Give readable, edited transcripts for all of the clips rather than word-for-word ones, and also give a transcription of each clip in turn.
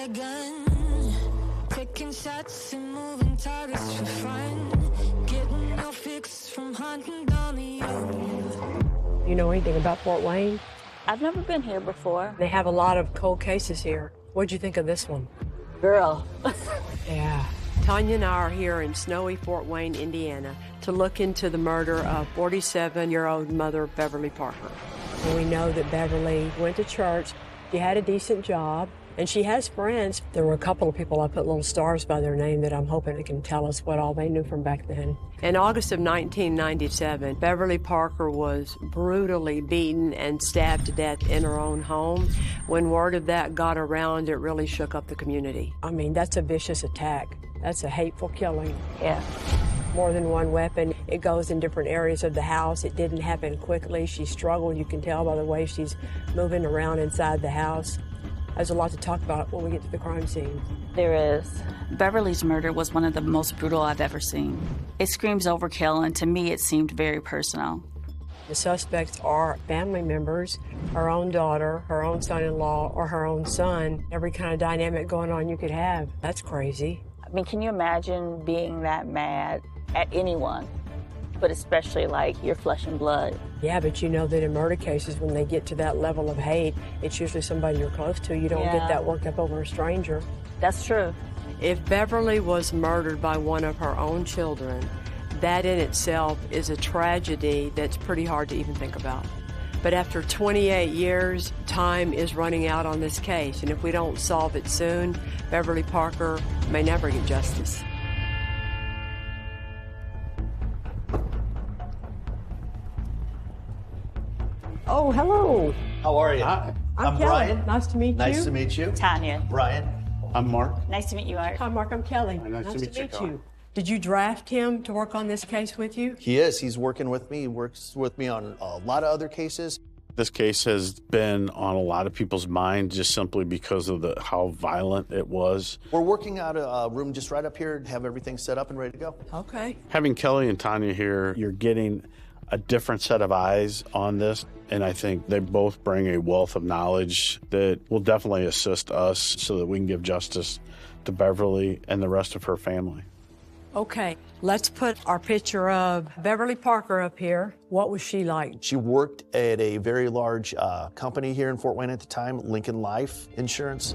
a gun, taking shots and moving targets for fun, getting your fix from hunting down the road. You know anything about Fort Wayne? I've never been here before. They have a lot of cold cases here. What'd you think of this one? Girl. Yeah. Tanya and I are here in snowy Fort Wayne, Indiana, to look into the murder of 47-year-old mother Beverly Parker. And we know that Beverly went to church, she had a decent job, and she has friends. There were a couple of people I put little stars by their name that I'm hoping it can tell us what all they knew from back then. In August of 1997, Beverly Parker was brutally beaten and stabbed to death in her own home. When word of that got around, it really shook up the community. I mean, that's a vicious attack. That's a hateful killing. Yeah. More than one weapon. It goes in different areas of the house. It didn't happen quickly. She struggled. You can tell by the way she's moving around inside the house. There's a lot to talk about when we get to the crime scene. There is. Beverly's murder was one of the most brutal I've ever seen. It screams overkill, and to me it seemed very personal. The suspects are family members, her own daughter, her own son-in-law, or her own son. Every kind of dynamic going on you could have. That's crazy. I mean, can you imagine being that mad at anyone, but especially like your flesh and blood? Yeah, but you know that in murder cases, when they get to that level of hate, it's usually somebody you're close to. You don't get that worked up over a stranger. That's true. If Beverly was murdered by one of her own children, that in itself is a tragedy that's pretty hard to even think about. But after 28 years, time is running out on this case, and if we don't solve it soon, Beverly Parker may never get justice. Oh, hello. How are you? Hi. I'm Kelly. Brian. Nice to meet you. Nice to meet you. Tanya. Brian. I'm Mark. Nice to meet you, Mark. Hi, Mark. I'm Kelly. Nice to meet you, Kelly. Did you draft him to work on this case with you? He is. He's working with me. He works with me on a lot of other cases. This case has been on a lot of people's minds just simply because of how violent it was. We're working out a room just right up here to have everything set up and ready to go. Okay. Having Kelly and Tanya here, you're getting a different set of eyes on this, and I think they both bring a wealth of knowledge that will definitely assist us so that we can give justice to Beverly and the rest of her family. Okay, let's put our picture of Beverly Parker up here. What was she like? She worked at a very large company here in Fort Wayne at the time, Lincoln Life Insurance.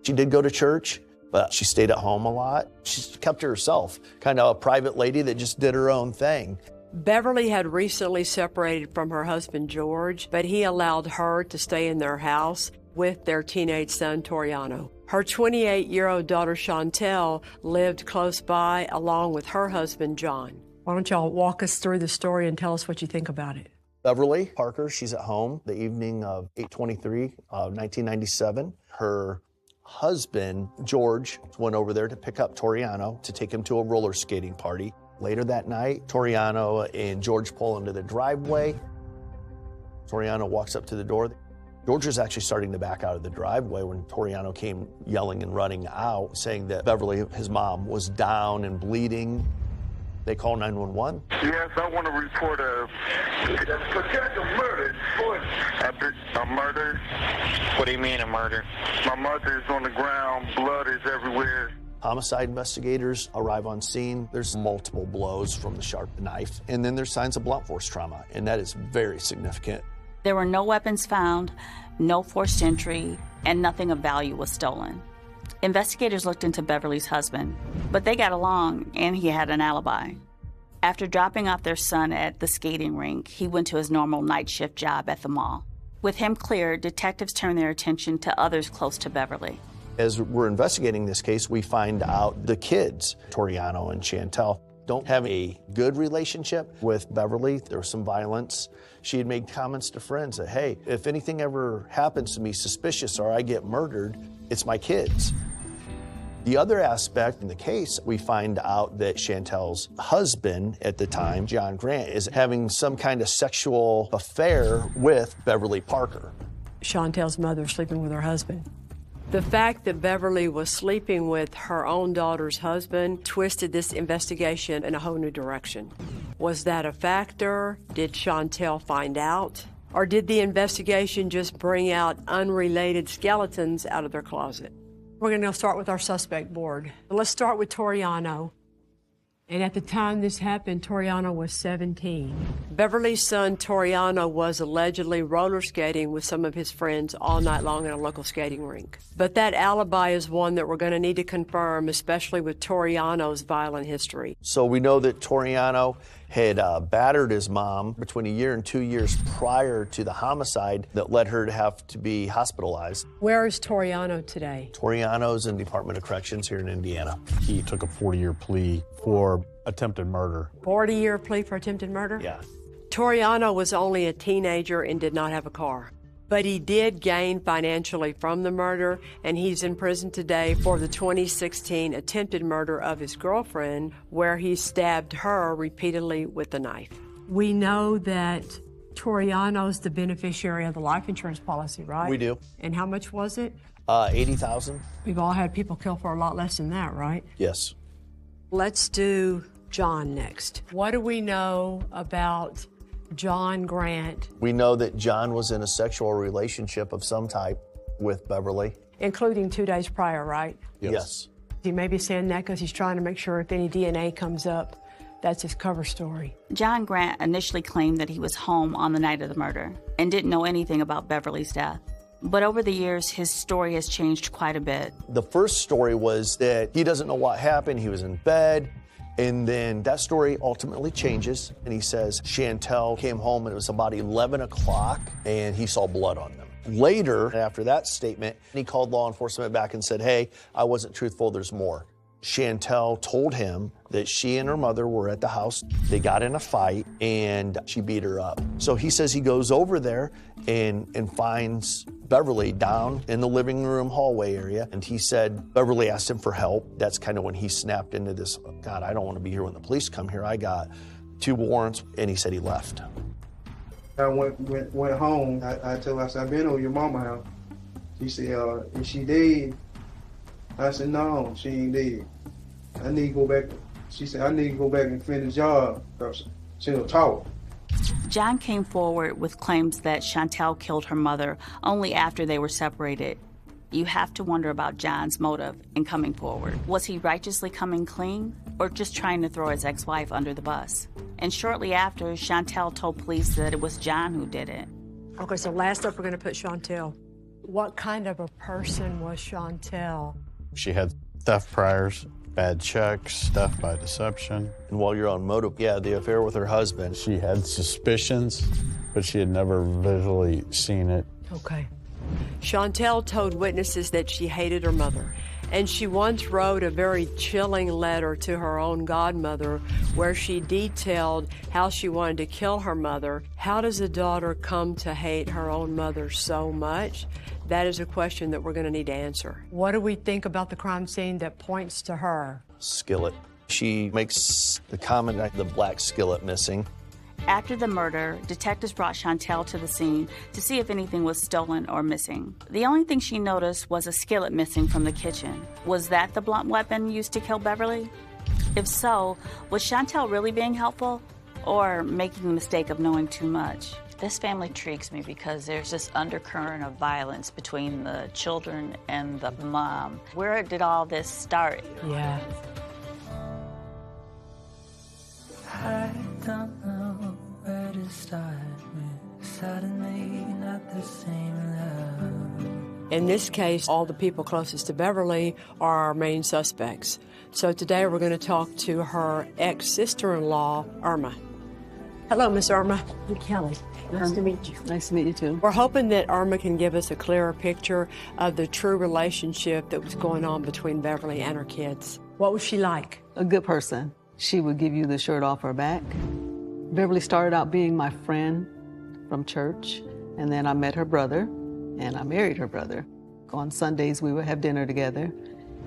She did go to church, but she stayed at home a lot. She kept to herself, kind of a private lady that just did her own thing. Beverly had recently separated from her husband, George, but he allowed her to stay in their house with their teenage son, Toriano. Her 28-year-old daughter, Chantel, lived close by along with her husband, John. Why don't y'all walk us through the story and tell us what you think about it? Beverly Parker, she's at home the evening of 8/23 of 1997. Her husband, George, went over there to pick up Toriano to take him to a roller skating party. Later that night, Toriano and George pull into the driveway. Toriano walks up to the door. George was actually starting to back out of the driveway when Toriano came yelling and running out, saying that Beverly, his mom, was down and bleeding. They call 911. Yes, I want to report a potential murder. A murder? What do you mean a murder? My mother is on the ground. Blood is everywhere. Homicide investigators arrive on scene. There's multiple blows from the sharp knife, and then there's signs of blunt force trauma, and that is very significant. There were no weapons found, no forced entry, and nothing of value was stolen. Investigators looked into Beverly's husband, but they got along and he had an alibi. After dropping off their son at the skating rink, he went to his normal night shift job at the mall. With him cleared, detectives turned their attention to others close to Beverly. As we're investigating this case, we find out the kids, Toriano and Chantel, don't have a good relationship with Beverly. There was some violence. She had made comments to friends that, hey, if anything ever happens to me suspicious or I get murdered, it's my kids. The other aspect in the case, we find out that Chantel's husband at the time, John Grant, is having some kind of sexual affair with Beverly Parker. Chantel's mother sleeping with her husband. The fact that Beverly was sleeping with her own daughter's husband twisted this investigation in a whole new direction. Was that a factor? Did Chantel find out? Or did the investigation just bring out unrelated skeletons out of their closet? We're going to start with our suspect board. Let's start with Toriano. And at the time this happened, Toriano was 17. Beverly's son, Toriano, was allegedly roller skating with some of his friends all night long at a local skating rink. But that alibi is one that we're going to need to confirm, especially with Toriano's violent history. So we know that Toriano had battered his mom between 1 year and 2 years prior to the homicide that led her to have to be hospitalized. Where is Toriano today? Toriano's in Department of Corrections here in Indiana. He took a 40-year plea for attempted murder. 40-year plea for attempted murder? Yeah. Toriano was only a teenager and did not have a car. But he did gain financially from the murder, and he's in prison today for the 2016 attempted murder of his girlfriend, where he stabbed her repeatedly with a knife. We know that Toriano's the beneficiary of the life insurance policy, right? We do. And how much was it? $80,000. We've all had people killed for a lot less than that, right? Yes. Let's do John next. What do we know about John Grant? We know that John was in a sexual relationship of some type with Beverly. Including 2 days prior, right? Yes. He may be saying that because he's trying to make sure if any DNA comes up, that's his cover story. John Grant initially claimed that he was home on the night of the murder and didn't know anything about Beverly's death. But over the years, his story has changed quite a bit. The first story was that he doesn't know what happened. He was in bed. And then that story ultimately changes, and he says Chantel came home and it was about 11 o'clock and he saw blood on them. Later, after that statement, he called law enforcement back and said, hey, I wasn't truthful, there's more. Chantel told him that she and her mother were at the house. They got in a fight and she beat her up. So he says he goes over there and finds Beverly down in the living room hallway area. And he said Beverly asked him for help. That's kind of when he snapped into this, God, I don't want to be here when the police come here. I got 2 warrants. And he said he left. I went home. I told her, I said, I've been over your mama house. She said, is she dead? I said, no, she ain't dead. I need to go back. She said, I need to go back and finish the job because she'll talk. John came forward with claims that Chantel killed her mother only after they were separated. You have to wonder about John's motive in coming forward. Was he righteously coming clean or just trying to throw his ex-wife under the bus? And shortly after, Chantel told police that it was John who did it. Okay, so last up we're going to put Chantel. What kind of a person was Chantel? She had theft priors, bad checks, theft by deception. And while you're on motive, yeah, the affair with her husband. She had suspicions, but she had never visually seen it. Okay. Chantel told witnesses that she hated her mother, and she once wrote a very chilling letter to her own godmother where she detailed how she wanted to kill her mother. How does a daughter come to hate her own mother so much? That is a question that we're going to need to answer. What do we think about the crime scene that points to her? Skillet. She makes the comment, the black skillet missing. After the murder, detectives brought Chantel to the scene to see if anything was stolen or missing. The only thing she noticed was a skillet missing from the kitchen. Was that the blunt weapon used to kill Beverly? If so, was Chantel really being helpful or making the mistake of knowing too much? This family intrigues me because there's this undercurrent of violence between the children and the mom. Where did all this start? Yeah. I don't know where to start with. Suddenly not the same love. In this case, all the people closest to Beverly are our main suspects. So today we're going to talk to her ex-sister-in-law, Irma. Hello, Miss Irma. I'm Kelly. Nice to meet you. Nice to meet you, too. We're hoping that Irma can give us a clearer picture of the true relationship that was going on between Beverly and her kids. What was she like? A good person. She would give you the shirt off her back. Beverly started out being my friend from church, and then I met her brother, and I married her brother. On Sundays, we would have dinner together,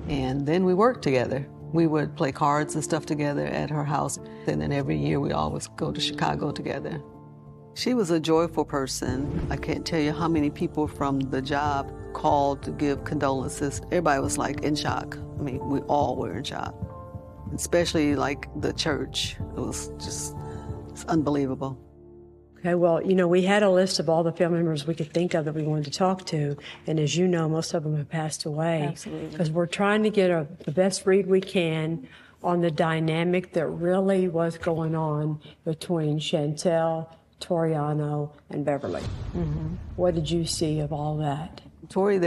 and then we worked together. We would play cards and stuff together at her house, and then every year we always go to Chicago together. She was a joyful person. I can't tell you how many people from the job called to give condolences. Everybody was like in shock. I mean, we all were in shock, especially like the church. It's unbelievable. Okay, well, we had a list of all the family members we could think of that we wanted to talk to, and as you know, most of them have passed away. Absolutely. Because we're trying to get the best read we can on the dynamic that really was going on between Chantel, Toriano, and Beverly. Mm-hmm. What did you see of all that? Tori,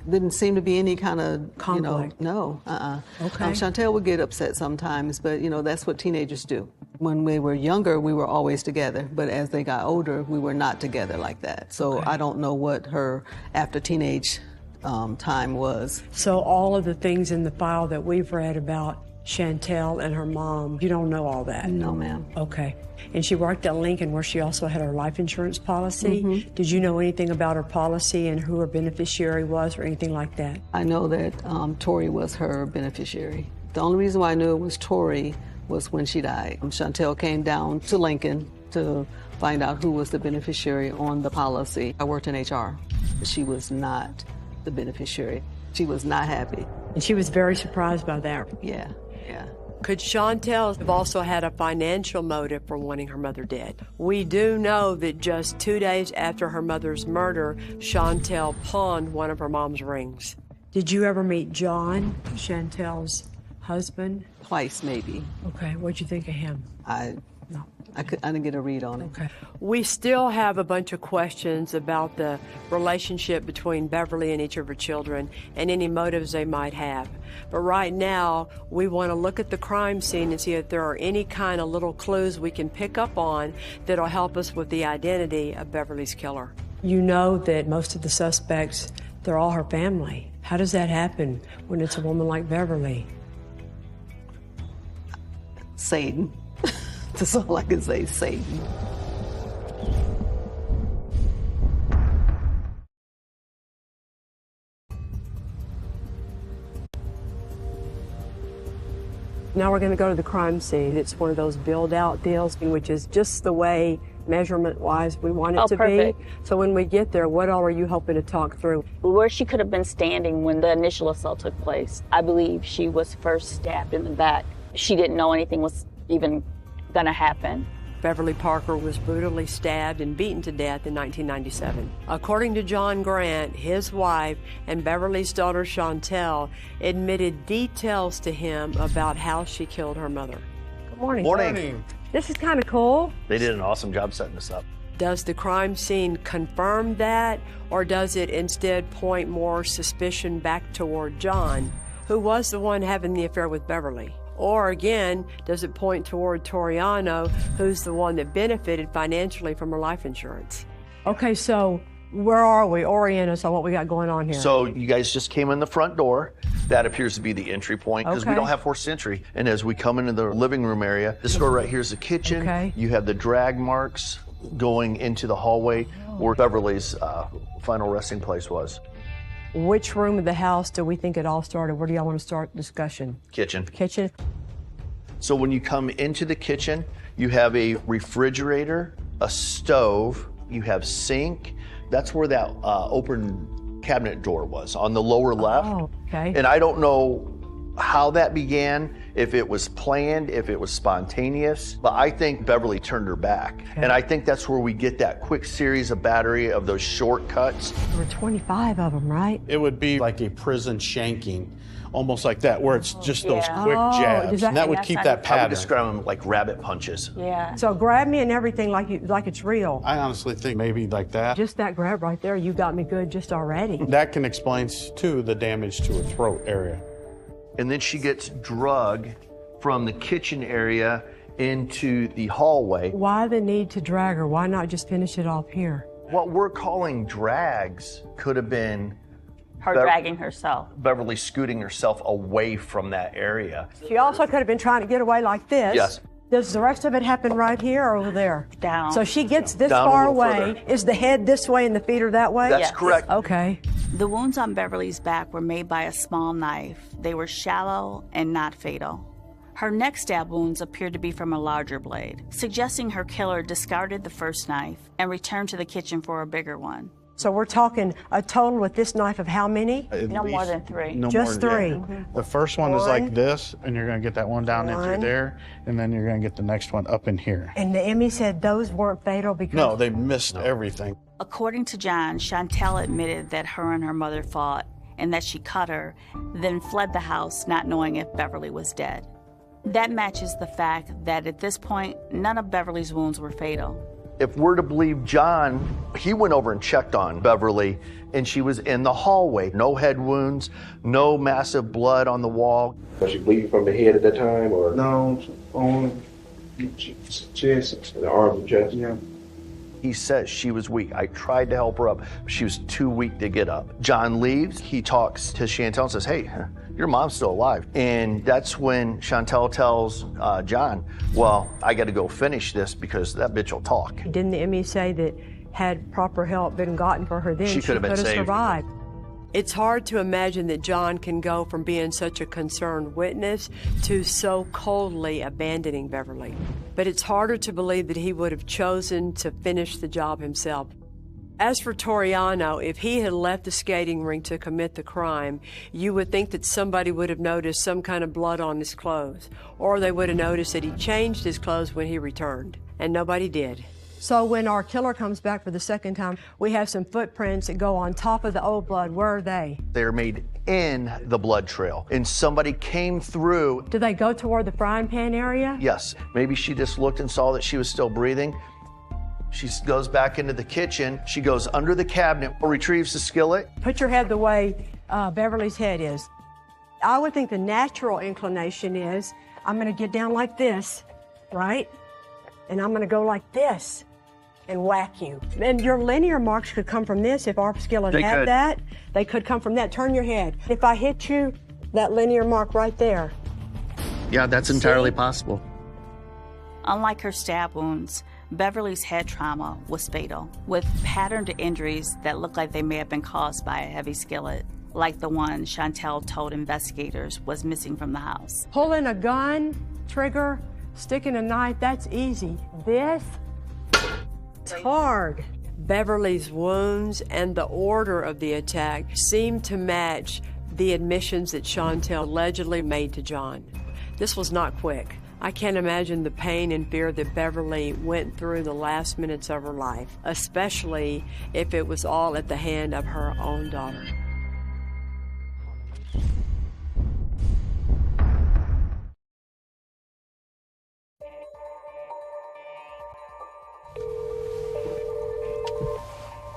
didn't seem to be any kind of conflict. No. Okay. Chantel would get upset sometimes, but that's what teenagers do. When we were younger, we were always together, but as they got older, we were not together like that. So I don't know what her after teenage time was. So all of the things in the file that we've read about Chantel and her mom, you don't know all that? No, ma'am. Okay. And she worked at Lincoln, where she also had her life insurance policy. Mm-hmm. Did you know anything about her policy and who her beneficiary was or anything like that? I know that Tori was her beneficiary. The only reason why I knew it was Tori was when she died. Chantel came down to Lincoln to find out who was the beneficiary on the policy. I worked in HR. She was not the beneficiary. She was not happy. And she was very surprised by that. Yeah. Could Chantel have also had a financial motive for wanting her mother dead? We do know that just 2 days after her mother's murder, Chantel pawned one of her mom's rings. Did you ever meet John, Chantel's husband? Twice, maybe. Okay, what'd you think of him? I didn't get a read on it. Okay. We still have a bunch of questions about the relationship between Beverly and each of her children and any motives they might have. But right now, we want to look at the crime scene and see if there are any kind of little clues we can pick up on that'll help us with the identity of Beverly's killer. You know that most of the suspects, they're all her family. How does that happen when it's a woman like Beverly? Satan. That's all I can say, Satan. Now we're going to go to the crime scene. It's one of those build-out deals, which is just the way, measurement-wise, we want it to perfect. be. So when we get there, what all are you hoping to talk through? Where she could have been standing when the initial assault took place, I believe she was first stabbed in the back. She didn't know anything was even going to happen. Beverly Parker was brutally stabbed and beaten to death in 1997. According to John Grant, his wife and Beverly's daughter Chantel admitted details to him about how she killed her mother. Good morning. Morning. This is kind of cool. They did an awesome job setting this up. Does the crime scene confirm that, or does it instead point more suspicion back toward John, who was the one having the affair with Beverly? Or again, does it point toward Toriano, who's the one that benefited financially from her life insurance? Okay, so where are we? Orient us on what we got going on here. So you guys just came in the front door. That appears to be the entry point because we Okay. don't have forced entry. And as we come into the living room area, this door right here is the kitchen. Okay. You have the drag marks going into the hallway where Beverly's final resting place was. Which room of the house do we think it all started? Where do y'all want to start the discussion? Kitchen. Kitchen? So when you come into the kitchen, you have a refrigerator, a stove, you have sink. That's where that open cabinet door was on the lower left. Oh, okay. And I don't know how that began, if it was planned, if it was spontaneous, but I think Beverly turned her back. Okay. And I think that's where we get that quick series of battery of those shortcuts. There were 25 of them, right? It would be like a prison shanking, almost like that, where it's just those Yeah. quick Oh, jabs. does that- And that would That's keep not- that I would pattern. describe them like rabbit punches. Yeah. So grab me and everything like it's real. I honestly think maybe like that. Just that grab right there, you got me good just already. That can explain, too, the damage to her throat area. And then she gets drug from the kitchen area into the hallway. Why the need to drag her? Why not just finish it off here? What we're calling drags could have been Her Bev- dragging herself. Beverly scooting herself away from that area. She also could have been trying to get away like this. Yes. Does the rest of it happen right here or over there? Down. So she gets this Down a far little away. further. Is the head this way and the feet are that way? That's Yes. correct. Okay. The wounds on Beverly's back were made by a small knife. They were shallow and not fatal. Her neck stab wounds appeared to be from a larger blade, suggesting her killer discarded the first knife and returned to the kitchen for a bigger one. So we're talking a total with this knife of how many? No more than 3. No Just more, 3. yeah. Mm-hmm. The first one is One. like this, and you're going to get that one down in through One. there, and then you're going to get the next one up in here. And the Emmy said those weren't fatal because... No, they missed everything. According to John, Chantel admitted that her and her mother fought and that she cut her, then fled the house not knowing if Beverly was dead. That matches the fact that at this point, none of Beverly's wounds were fatal. If we're to believe John, he went over and checked on Beverly, and she was in the hallway. No head wounds, no massive blood on the wall. Was she bleeding from the head at that time, or? No, on chest. The arms and chest? Yeah. He says she was weak. I tried to help her up, but she was too weak to get up. John leaves. He talks to Chantel and says, hey, your mom's still alive. And that's when Chantel tells John, well, I got to go finish this because that bitch will talk. Didn't the Emmy say that had proper help been gotten for her then, She could have been saved. Survived? It's hard to imagine that John can go from being such a concerned witness to so coldly abandoning Beverly. But it's harder to believe that he would have chosen to finish the job himself. As for Toriano, if he had left the skating rink to commit the crime, you would think that somebody would have noticed some kind of blood on his clothes, or they would have noticed that he changed his clothes when he returned, and nobody did. So when our killer comes back for the second time, we have some footprints that go on top of the old blood. Where are they? They're made in the blood trail, and somebody came through. Do they go toward the frying pan area? Yes, maybe she just looked and saw that she was still breathing. She goes back into the kitchen. She goes under the cabinet, retrieves the skillet. Put your head the way Beverly's head is. I would think the natural inclination is, I'm gonna get down like this, right? And I'm gonna go like this and whack you. And your linear marks could come from this if our skillet had that. They could come from that. Turn your head. If I hit you, that linear mark right there. Yeah, that's entirely possible. Unlike her stab wounds, Beverly's head trauma was fatal, with patterned injuries that looked like they may have been caused by a heavy skillet, like the one Chantel told investigators was missing from the house. Pulling a gun, trigger, sticking a knife, that's easy. This, it's hard. Beverly's wounds and the order of the attack seemed to match the admissions that Chantel allegedly made to John. This was not quick. I can't imagine the pain and fear that Beverly went through the last minutes of her life, especially if it was all at the hand of her own daughter.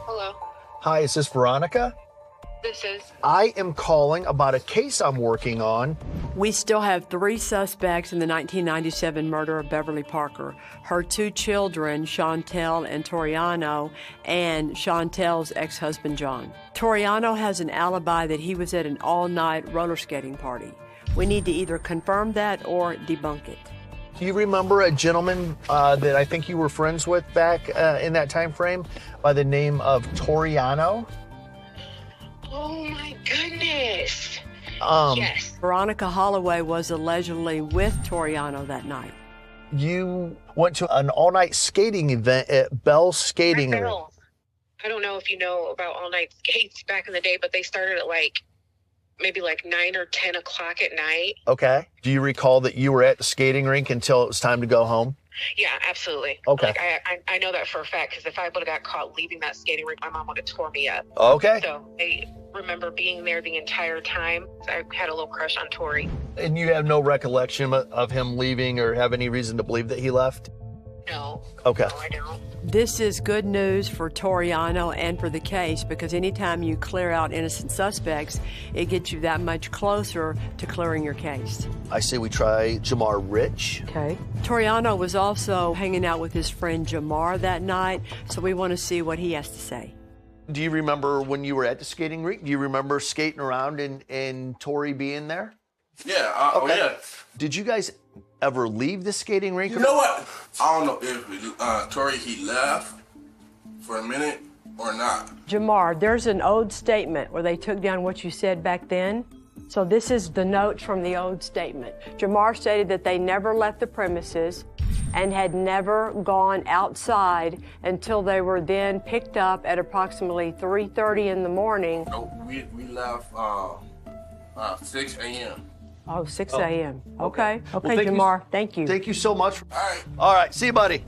Hello. Hi, is this Veronica? This is. I am calling about a case I'm working on. We still have 3 suspects in the 1997 murder of Beverly Parker. Her 2 children, Chantel and Toriano, and Chantel's ex-husband, John. Toriano has an alibi that he was at an all-night roller skating party. We need to either confirm that or debunk it. Do you remember a gentleman that I think you were friends with back in that time frame by the name of Toriano? Oh my goodness. Yes. Veronica Holloway was allegedly with Toriano that night. You went to an all-night skating event at Bell's Skating Rink. I don't know if you know about all-night skates back in the day, but they started at maybe 9 or 10 o'clock at night. Okay. Do you recall that you were at the skating rink until it was time to go home? Yeah, absolutely. Okay. I know that for a fact, because if I would have got caught leaving that skating rink, my mom would have tore me up. Okay. So I remember being there the entire time. I had a little crush on Tori. And you have no recollection of him leaving or have any reason to believe that he left? No. Okay. No, I don't. This is good news for Toriano and for the case, because anytime you clear out innocent suspects, it gets you that much closer to clearing your case. I say we try Jamar Rich. Okay. Toriano was also hanging out with his friend Jamar that night, so we want to see what he has to say. Do you remember when you were at the skating rink? Do you remember skating around and Tori being there? Yeah. Okay. Yeah. Did you guys ever leave the skating rink? You know what? I don't know if Tori, he left for a minute or not. Jamar, there's an old statement where they took down what you said back then. So this is the notes from the old statement. Jamar stated that they never left the premises. and had never gone outside until they were then picked up at approximately 3:30 in the morning. No, we left 6 a.m. Oh, 6 a.m. Okay. Well, Okay, Jamar, thank you. Thank you so much. All right. All right, see you, buddy.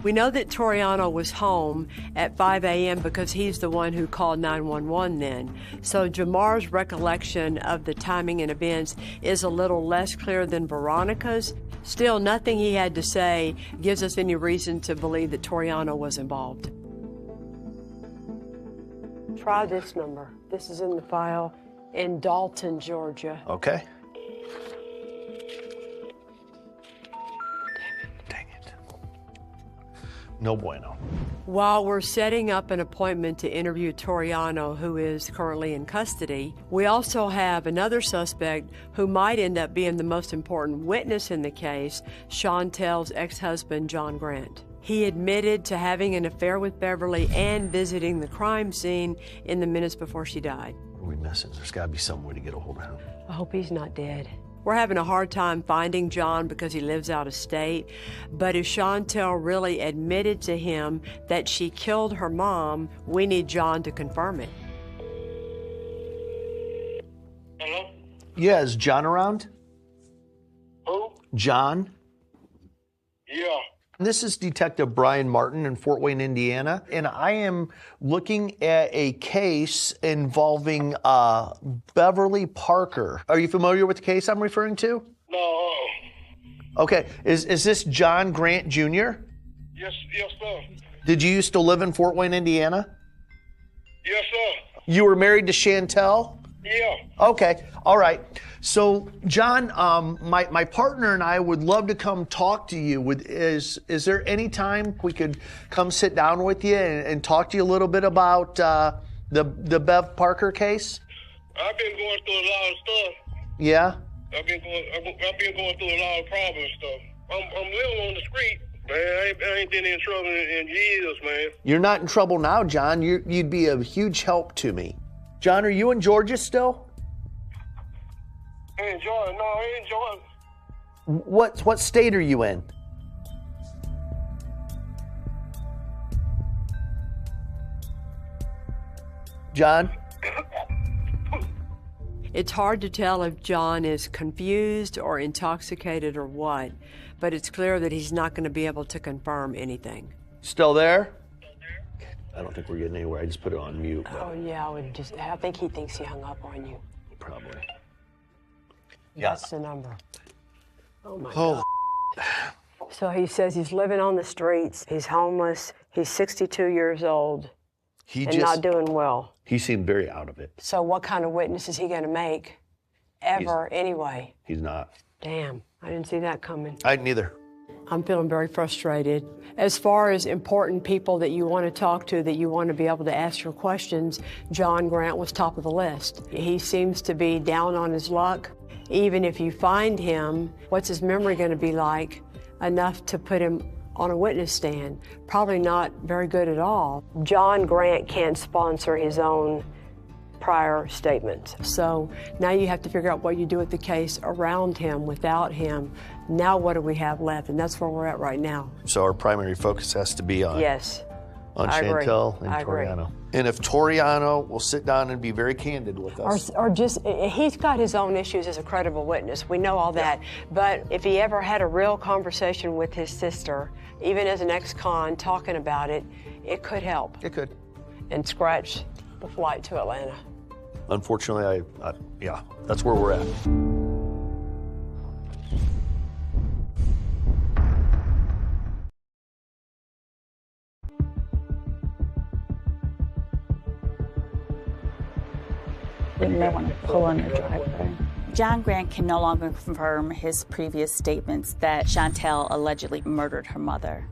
We know that Toriano was home at 5 a.m. because he's the one who called 911 then. So Jamar's recollection of the timing and events is a little less clear than Veronica's. Still, nothing he had to say gives us any reason to believe that Toriano was involved. Try this number. This is in the file in Dalton, Georgia. Okay. No bueno. While we're setting up an appointment to interview Toriano, who is currently in custody, we also have another suspect who might end up being the most important witness in the case, Chantel's ex-husband, John Grant. He admitted to having an affair with Beverly and visiting the crime scene in the minutes before she died. What are we missing? There's got to be some way to get a hold of him. I hope he's not dead. We're having a hard time finding John because he lives out of state, but if Chantel really admitted to him that she killed her mom, we need John to confirm it. Hello? Yeah, is John around? Who? John? Yeah. This is Detective Brian Martin in Fort Wayne, Indiana, and I am looking at a case involving Beverly Parker. Are you familiar with the case I'm referring to? No. Okay, is this John Grant Jr.? Yes, sir. Did you used to live in Fort Wayne, Indiana? Yes, sir. You were married to Chantel? Yeah. Okay, all right. So, John, my partner and I would love to come talk to you. Is there any time we could come sit down with you and talk to you a little bit about the Bev Parker case? I've been going through a lot of stuff. Yeah? I've been going through a lot of problems and stuff. I'm living on the street, man. I ain't been in trouble in years, man. You're not in trouble now, John. You'd be a huge help to me. John, are you in Georgia still? In Georgia? No, I ain't in Georgia. What state are you in? John? It's hard to tell if John is confused or intoxicated or what, but it's clear that he's not going to be able to confirm anything. Still there? I don't think we're getting anywhere. I just put it on mute. Oh, yeah, I think he thinks he hung up on you. Probably. Yeah. That's the number. Oh, my God. So he says he's living on the streets. He's homeless. He's 62 years old and not doing well. He seemed very out of it. So what kind of witness is he going to make anyway? He's not. Damn, I didn't see that coming. I didn't either. I'm feeling very frustrated. As far as important people that you want to talk to, that you want to be able to ask your questions, John Grant was top of the list. He seems to be down on his luck. Even if you find him, what's his memory going to be like enough to put him on a witness stand? Probably not very good at all. John Grant can't sponsor his own prior statements. So now you have to figure out what you do with the case around him, without him. Now what do we have left? And that's where we're at right now. So our primary focus has to be on Chantel and Toriano. And if Toriano will sit down and be very candid with us. Or just, he's got his own issues as a credible witness. We know all that. But if he ever had a real conversation with his sister, even as an ex-con, talking about it, it could help. It could. And scratch the flight to Atlanta. Unfortunately, yeah, that's where we're at. We may want to pull in the driveway. John Grant can no longer confirm his previous statements that Chantel allegedly murdered her mother.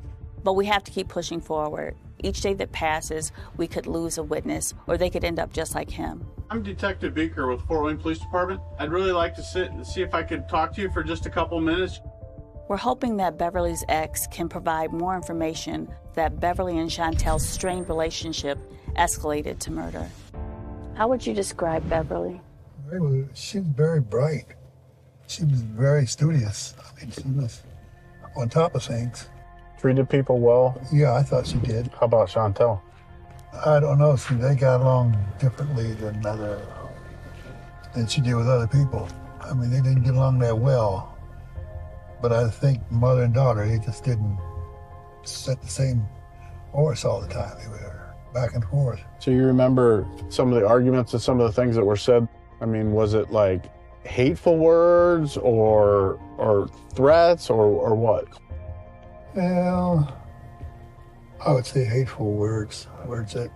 But we have to keep pushing forward. Each day that passes, we could lose a witness, or they could end up just like him. I'm Detective Beaker with Fort Wayne Police Department. I'd really like to sit and see if I could talk to you for just a couple minutes. We're hoping that Beverly's ex can provide more information that Beverly and Chantel's strained relationship escalated to murder. How would you describe Beverly? She was very bright. She was very studious. I mean, she was on top of things. Treated people well? Yeah, I thought she did. How about Chantel? I don't know. See, they got along differently than she did with other people. I mean, they didn't get along that well. But I think mother and daughter, they just didn't set the same horse all the time. They were back and forth. So you remember some of the arguments and some of the things that were said? I mean, was it like hateful words or threats or what? Well, I would say hateful words that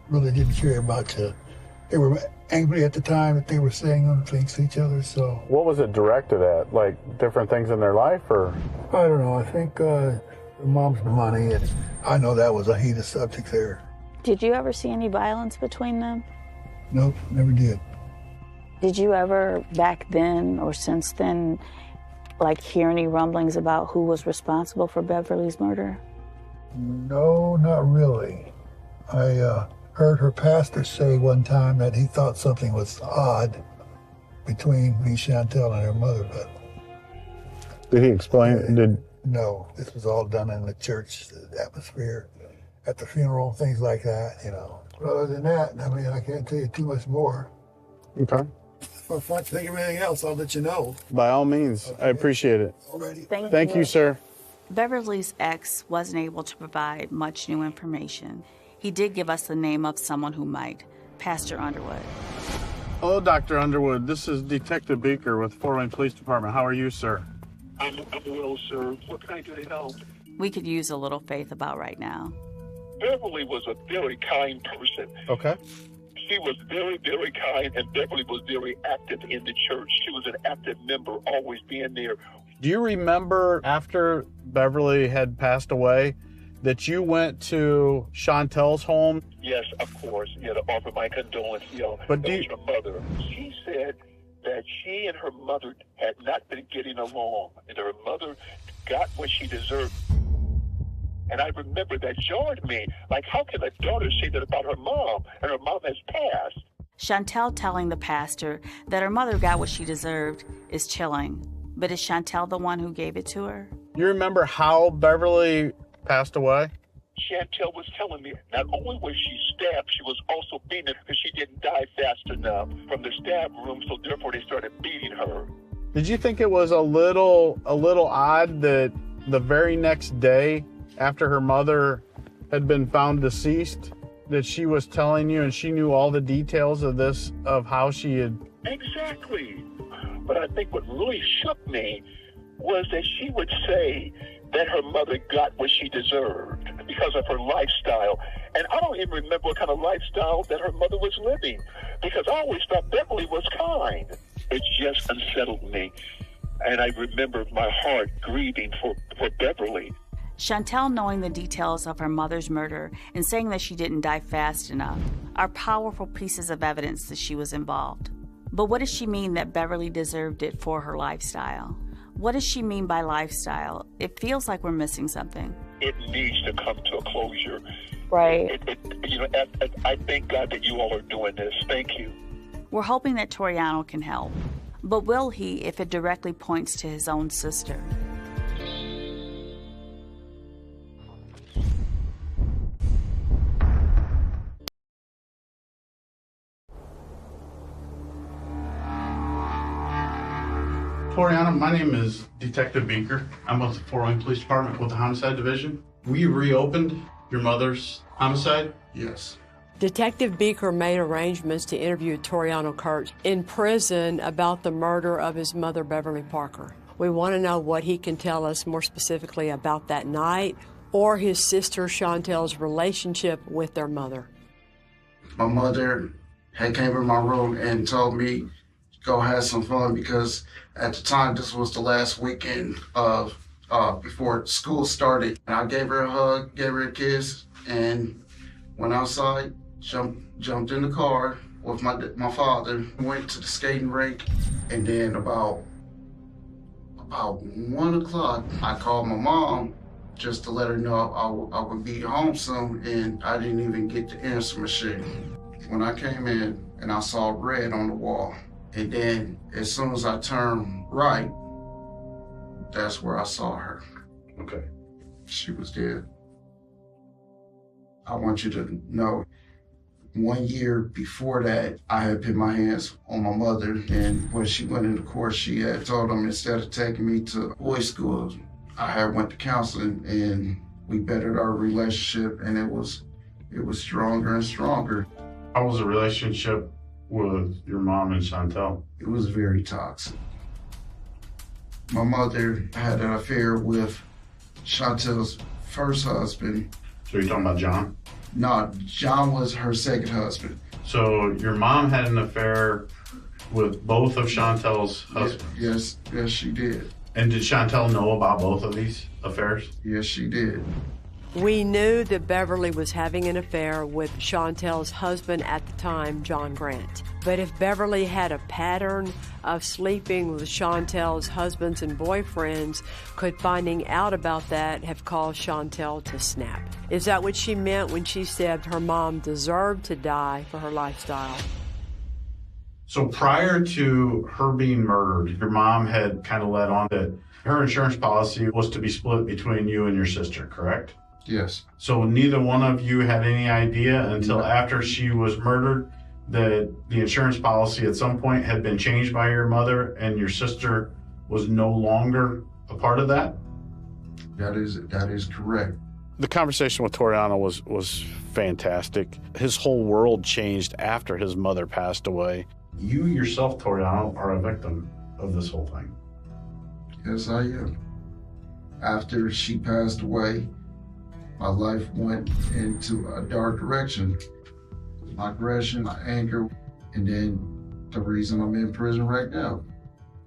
really didn't care about you. They were angry at the time that they were saying them things to each other, so. What was it directed at? Like different things in their life, or? I don't know. I think the mom's money, and I know that was a heated subject there. Did you ever see any violence between them? Nope, never did. Did you ever, back then or since then, like hear any rumblings about who was responsible for Beverly's murder? No, not really. I heard her pastor say one time that he thought something was odd between me, Chantel, and her mother, but... Did he explain? No, this was all done in the church, the atmosphere, at the funeral, things like that, you know. Other than that, I mean, I can't tell you too much more. Okay. If I think of anything else, I'll let you know. By all means, okay. I appreciate it. Alrighty. Thank you, sir. Beverly's ex wasn't able to provide much new information. He did give us the name of someone who might, Pastor Underwood. Hello, Dr. Underwood. This is Detective Beaker with Fort Wayne Police Department. How are you, sir? I'm well, sir. What can I do to help? We could use a little faith about right now. Beverly was a very kind person. Okay. She was very, very kind, and Beverly was very active in the church. She was an active member, always being there. Do you remember after Beverly had passed away that you went to Chantel's home? Yes, of course. Yeah, to offer my condolence. You know, but was her mother. She said that she and her mother had not been getting along, and her mother got what she deserved. And I remember that jarred me. Like, how can a daughter say that about her mom, and her mom has passed? Chantel telling the pastor that her mother got what she deserved is chilling. But is Chantel the one who gave it to her? You remember how Beverly passed away? Chantel was telling me not only was she stabbed, she was also beaten because she didn't die fast enough from the stab room, so therefore they started beating her. Did you think it was a little odd that the very next day after her mother had been found deceased, that she was telling you and she knew all the details of this, of how she had... Exactly. But I think what really shook me was that she would say that her mother got what she deserved because of her lifestyle. And I don't even remember what kind of lifestyle that her mother was living, because I always thought Beverly was kind. It just unsettled me. And I remember my heart grieving for Beverly. Chantel knowing the details of her mother's murder and saying that she didn't die fast enough are powerful pieces of evidence that she was involved. But what does she mean that Beverly deserved it for her lifestyle? What does she mean by lifestyle? It feels like we're missing something. It needs to come to a closure. Right. I thank God that you all are doing this. Thank you. We're hoping that Toriano can help. But will he if it directly points to his own sister? Toriano, my name is Detective Beaker. I'm with the Fort Wayne Police Department with the Homicide Division. We reopened your mother's homicide? Yes. Detective Beaker made arrangements to interview Toriano Kurtz in prison about the murder of his mother, Beverly Parker. We want to know what he can tell us more specifically about that night or his sister Chantel's relationship with their mother. My mother had came in my room and told me go have some fun because at the time this was the last weekend of before school started. And I gave her a hug, gave her a kiss, and went outside, jumped in the car with my father, went to the skating rink, and then about 1 o'clock, I called my mom just to let her know I would be home soon, and I didn't even get the answer machine. When I came in and I saw red on the wall, and then as soon as I turned right, that's where I saw her. Okay. She was dead. I want you to know, 1 year before that, I had put my hands on my mother, and when she went into court, she had told them instead of taking me to boys' school, I had went to counseling, and we bettered our relationship, and it was stronger and stronger. How was the relationship with your mom and Chantel? It was very toxic. My mother had an affair with Chantel's first husband. So you're talking about John? No, John was her second husband. So your mom had an affair with both of Chantel's husbands? Yes, she did. And did Chantel know about both of these affairs? Yes, she did. We knew that Beverly was having an affair with Chantel's husband at the time, John Grant. But if Beverly had a pattern of sleeping with Chantel's husbands and boyfriends, could finding out about that have caused Chantel to snap? Is that what she meant when she said her mom deserved to die for her lifestyle? So prior to her being murdered, your mom had kind of led on that her insurance policy was to be split between you and your sister, correct? Yes. So neither one of you had any idea until after she was murdered that the insurance policy at some point had been changed by your mother and your sister was no longer a part of that? That is correct. The conversation with Toriano was fantastic. His whole world changed after his mother passed away. You yourself, Toriano, are a victim of this whole thing. Yes, I am. After she passed away, my life went into a dark direction. My aggression, my anger, and then the reason I'm in prison right now.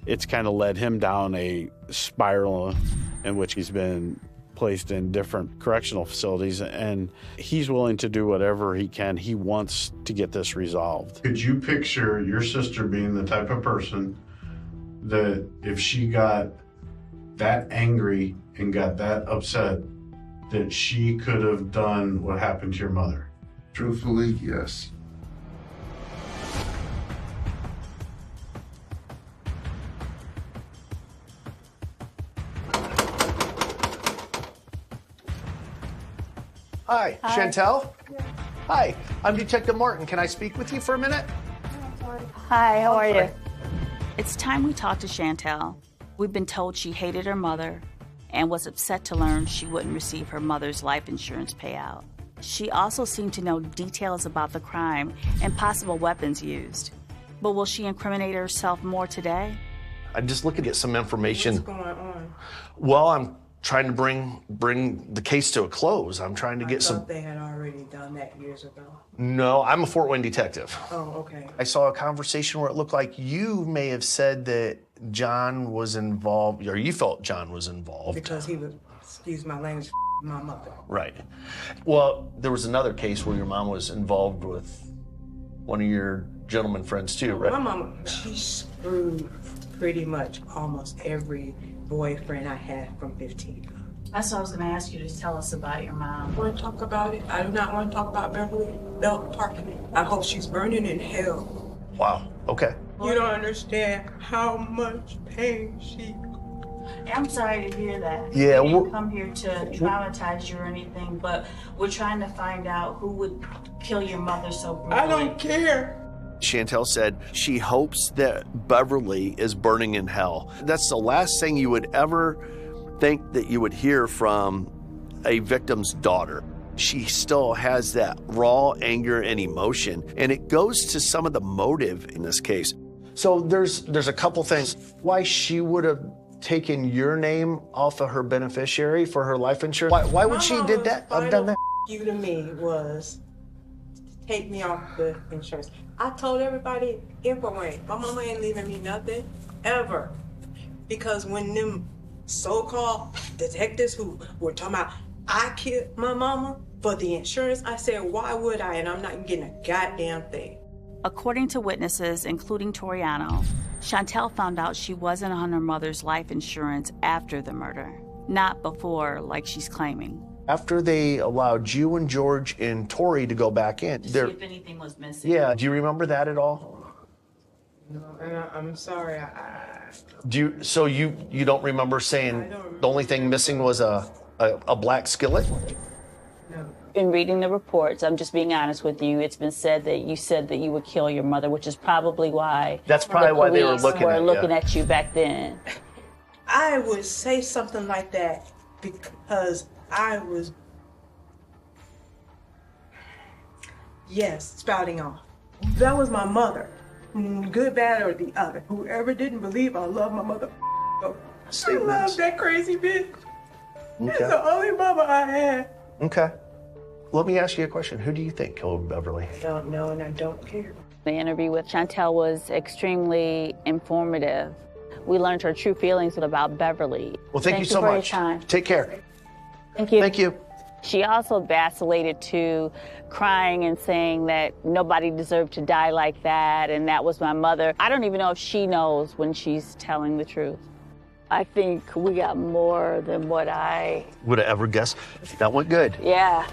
It's kind of led him down a spiral in which he's been placed in different correctional facilities, and he's willing to do whatever he can. He wants to get this resolved. Could you picture your sister being the type of person that if she got that angry and got that upset, that she could have done what happened to your mother? Truthfully, yes. Hi, Chantel? Hi, I'm Detective Martin. Can I speak with you for a minute? Hi, how are you? It's time we talk to Chantel. We've been told she hated her mother and was upset to learn she wouldn't receive her mother's life insurance payout. She also seemed to know details about the crime and possible weapons used. But will she incriminate herself more today? I'm just looking at some information. What's going on? Well, I'm trying to bring the case to a close. I'm trying to get some. They had already done that years ago. No, I'm a Fort Wayne detective. Oh, okay. I saw a conversation where it looked like you may have said that John was involved, or you felt John was involved. Because he was, excuse my language, my mother. Right. Well, there was another case where your mom was involved with one of your gentleman friends too, right? My mama, she screwed pretty much almost every boyfriend I had from 15. That's what I was going to ask you to tell us about your mom. I want to talk about it. I do not want to talk about Beverly Belt Parking. I hope she's burning in hell. Wow, okay. You don't understand how much pain she... I'm sorry to hear that. Yeah, we didn't come here to traumatize you or anything, but we're trying to find out who would kill your mother so brutally. I don't care. Chantel said she hopes that Beverly is burning in hell. That's the last thing you would ever think that you would hear from a victim's daughter. She still has that raw anger and emotion, and it goes to some of the motive in this case. So there's a couple things. Why she would have taken your name off of her beneficiary for her life insurance? Why would she did that? Have done that? You to me was to take me off the insurance. I told everybody in Fort Wayne, my mama ain't leaving me nothing, ever. Because when them so-called detectives who were talking about I killed my mama for the insurance, I said, why would I? And I'm not getting a goddamn thing. According to witnesses, including Toriano, Chantel found out she wasn't on her mother's life insurance after the murder, not before, like she's claiming. After they allowed you and George and Tori to go back in, To see if anything was missing. Yeah, do you remember that at all? No, and I'm sorry. So you don't remember saying the only thing missing was a black skillet? No. In reading the reports, I'm just being honest with you, it's been said that you would kill your mother, which is probably why That's probably why they were looking at you back then. I would say something like that because I was, spouting off. That was my mother. Good, bad, or the other. Whoever didn't believe I love my mother, I love that crazy bitch. Okay. That's the only mama I had. Okay. Let me ask you a question. Who do you think killed Beverly? I don't know, and I don't care. The interview with Chantel was extremely informative. We learned her true feelings about Beverly. Well, thank you so for much. Your time. Take care. Thank you. Thank you. She also vacillated to crying and saying that nobody deserved to die like that, and that was my mother. I don't even know if she knows when she's telling the truth. I think we got more than what I would have ever guessed. That went good. Yeah.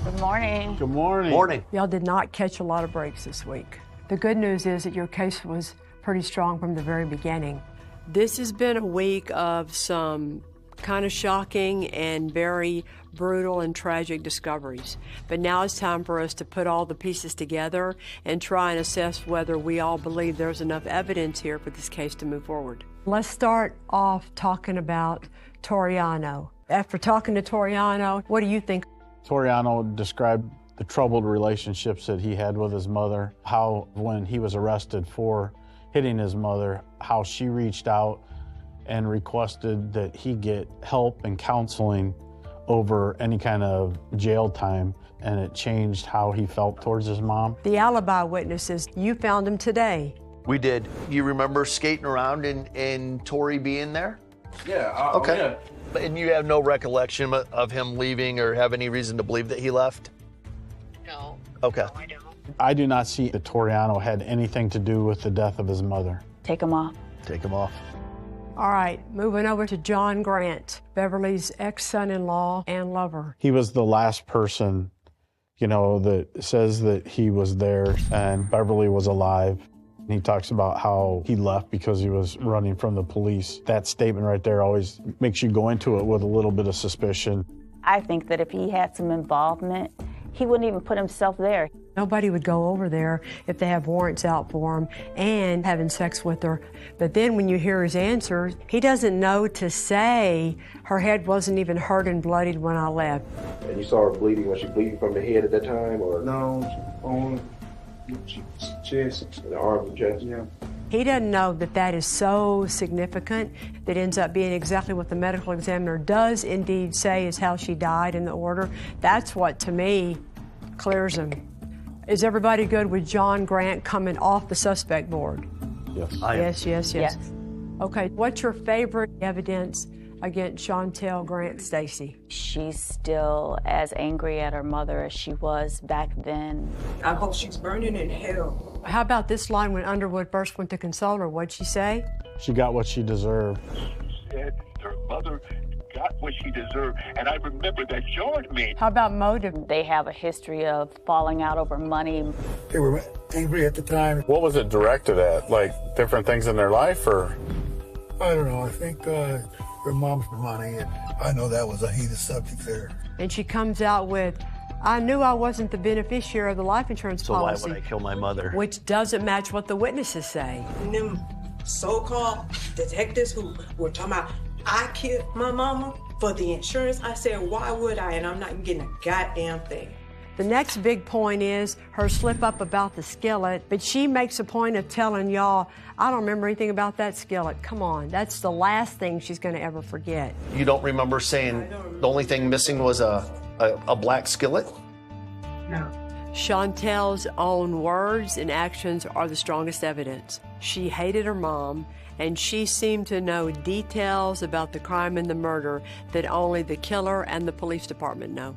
Good morning. Good morning. Morning. Y'all did not catch a lot of breaks this week. The good news is that your case was pretty strong from the very beginning. This has been a week of some kind of shocking and very brutal and tragic discoveries. But now it's time for us to put all the pieces together and try and assess whether we all believe there's enough evidence here for this case to move forward. Let's start off talking about Toriano. After talking to Toriano, what do you think? Toriano described the troubled relationships that he had with his mother, how when he was arrested for hitting his mother, how she reached out and requested that he get help and counseling over any kind of jail time, and it changed how he felt towards his mom. The alibi witnesses, you found them today. We did. You remember skating around and Tori being there? Yeah. Okay. Yeah. And you have no recollection of him leaving or have any reason to believe that he left? No. Okay. No, I don't. I do not see that Toriano had anything to do with the death of his mother. Take him off. Take him off. All right, moving over to John Grant, Beverly's ex-son-in-law and lover. He was the last person, that says that he was there and Beverly was alive. He talks about how he left because he was running from the police. That statement right there always makes you go into it with a little bit of suspicion. I think that if he had some involvement, he wouldn't even put himself there. Nobody would go over there if they have warrants out for him and having sex with her. But then when you hear his answers, he doesn't know to say her head wasn't even hurt and bloodied when I left. And you saw her bleeding. Was she bleeding from the head at that time, or? No, on chest. The arm and chest? Yeah. He doesn't know that that is so significant that ends up being exactly what the medical examiner does indeed say is how she died in the order. That's what, to me, clears him. Is everybody good with John Grant coming off the suspect board? Yes. Yes. Okay, what's your favorite evidence against Chantel Grant Stacy? She's still as angry at her mother as she was back then. I hope she's burning in hell. How about this line when Underwood first went to console her? What'd she say? She got what she deserved. She said her mother got what she deserved, and I remember that jarred me. How about motive? They have a history of falling out over money. They were angry at the time. What was it directed at? Like different things in their life, or? I don't know. I think her mom's money, and I know that was a heated subject there. And she comes out with, I knew I wasn't the beneficiary of the life insurance policy. So why would I kill my mother? Which doesn't match what the witnesses say. And them so-called detectives who were talking about, I killed my mama for the insurance. I said, why would I? And I'm not getting a goddamn thing. The next big point is her slip up about the skillet, but she makes a point of telling y'all, I don't remember anything about that skillet. Come on, that's the last thing she's gonna ever forget. You don't remember saying the only thing missing was a black skillet? No. Chantel's own words and actions are the strongest evidence. She hated her mom, and she seemed to know details about the crime and the murder that only the killer and the police department know.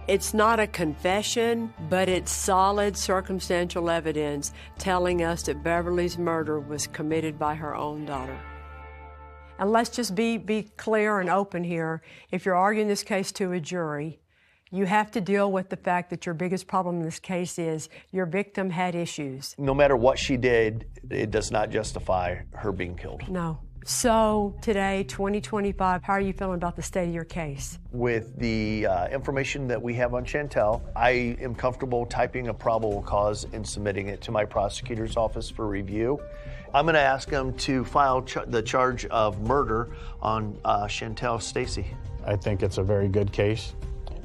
It's not a confession, but it's solid circumstantial evidence telling us that Beverly's murder was committed by her own daughter. And let's just be clear and open here. If you're arguing this case to a jury, you have to deal with the fact that your biggest problem in this case is your victim had issues. No matter what she did, it does not justify her being killed. No. So today, 2025, how are you feeling about the state of your case? With the information that we have on Chantel, I am comfortable typing a probable cause and submitting it to my prosecutor's office for review. I'm going to ask them to file the charge of murder on Chantel Stacy. I think it's a very good case,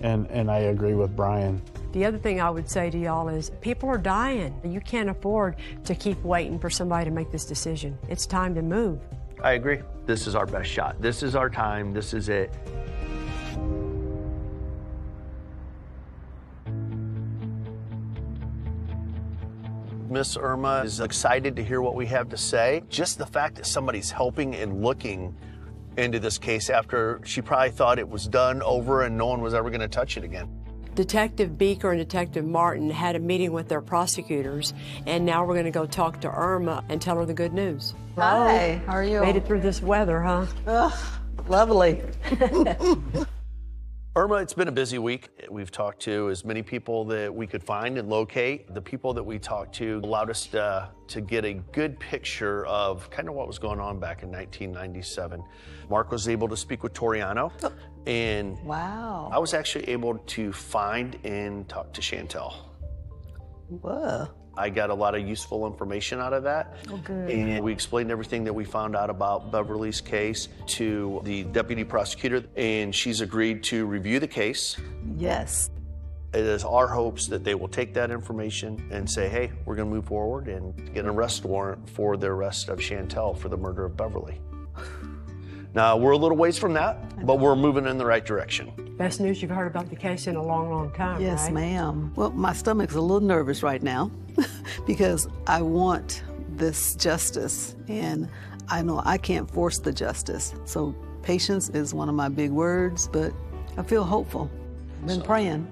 and I agree with Brian. The other thing I would say to y'all is people are dying. You can't afford to keep waiting for somebody to make this decision. It's time to move. I agree. This is our best shot. This is our time. This is it. Miss Irma is excited to hear what we have to say. Just the fact that somebody's helping and looking into this case after she probably thought it was done over and no one was ever going to touch it again. Detective Beaker and Detective Martin had a meeting with their prosecutors, and now we're going to go talk to Irma and tell her the good news. Hi, how are you? Made it through this weather, huh? Lovely. Irma, it's been a busy week. We've talked to as many people that we could find and locate. The people that we talked to allowed us to get a good picture of kind of what was going on back in 1997. Mark was able to speak with Toriano, and wow, I was actually able to find and talk to Chantel. Whoa. I got a lot of useful information out of that. Oh, good. And we explained everything that we found out about Beverly's case to the deputy prosecutor, and she's agreed to review the case. Yes. It is our hopes that they will take that information and say, hey, we're going to move forward and get an arrest warrant for the arrest of Chantel for the murder of Beverly. Now, we're a little ways from that, but we're moving in the right direction. Best news you've heard about the case in a long, long time, Yes, right? ma'am. Well, my stomach's a little nervous right now because I want this justice, and I know I can't force the justice. So patience is one of my big words, but I feel hopeful. I've been praying.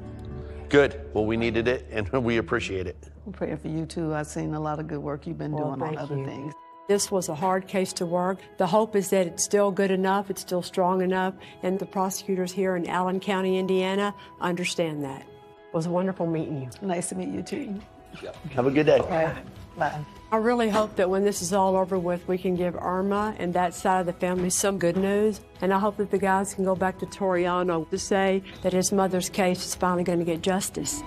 Good. Well, we needed it, and we appreciate it. I'm praying for you, too. I've seen a lot of good work you've been doing on other things. This was a hard case to work. The hope is that it's still good enough, it's still strong enough, and the prosecutors here in Allen County, Indiana, understand that. It was wonderful meeting you. Nice to meet you, too. Have a good day. Bye. Bye. I really hope that when this is all over with, we can give Irma and that side of the family some good news. And I hope that the guys can go back to Toriano to say that his mother's case is finally going to get justice.